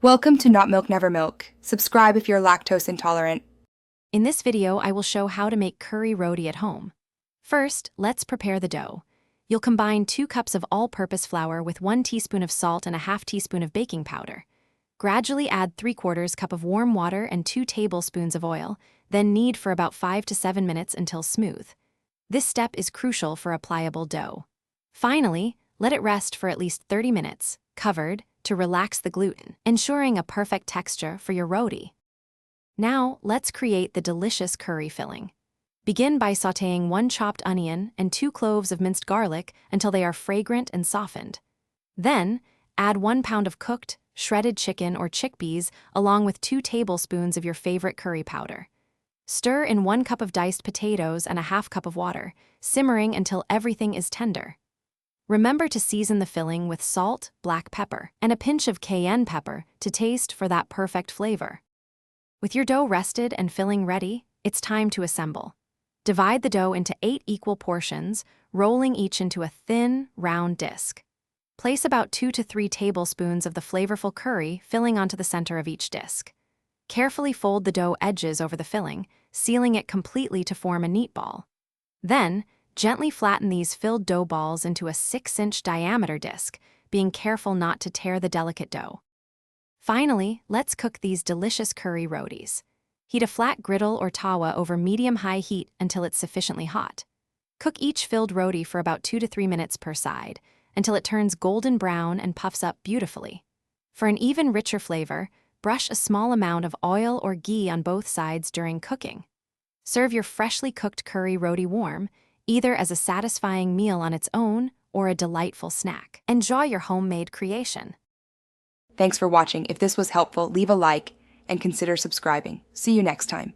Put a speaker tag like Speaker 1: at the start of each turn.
Speaker 1: Welcome to Not Milk Never Milk. Subscribe if you're lactose intolerant.
Speaker 2: In this video, I will show how to make curry roti at home. First, let's prepare the dough. You'll combine 2 cups of all-purpose flour with 1 teaspoon of salt and a half teaspoon of baking powder. Gradually add 3/4 cup of warm water and 2 tablespoons of oil, then knead for about 5 to 7 minutes until smooth. This step is crucial for a pliable dough. Finally, let it rest for at least 30 minutes, covered, to relax the gluten, ensuring a perfect texture for your roti. Now, let's create the delicious curry filling. Begin by sautéing 1 chopped onion and 2 cloves of minced garlic until they are fragrant and softened. Then, add 1 pound of cooked, shredded chicken or chickpeas along with 2 tablespoons of your favorite curry powder. Stir in 1 cup of diced potatoes and a half cup of water, simmering until everything is tender. Remember to season the filling with salt, black pepper, and a pinch of cayenne pepper to taste for that perfect flavor. With your dough rested and filling ready, it's time to assemble. Divide the dough into 8 equal portions, rolling each into a thin, round disc. Place about 2 to 3 tablespoons of the flavorful curry filling onto the center of each disc. Carefully fold the dough edges over the filling, sealing it completely to form a neat ball. Then, gently flatten these filled dough balls into a 6-inch diameter disc, being careful not to tear the delicate dough. Finally, let's cook these delicious curry rotis. Heat a flat griddle or tawa over medium-high heat until it's sufficiently hot. Cook each filled roti for about 2 to 3 minutes per side, until it turns golden brown and puffs up beautifully. For an even richer flavor, brush a small amount of oil or ghee on both sides during cooking. Serve your freshly cooked curry roti warm, either as a satisfying meal on its own or a delightful snack. Enjoy your homemade creation.
Speaker 1: Thanks for watching. If this was helpful, leave a like and consider subscribing. See you next time.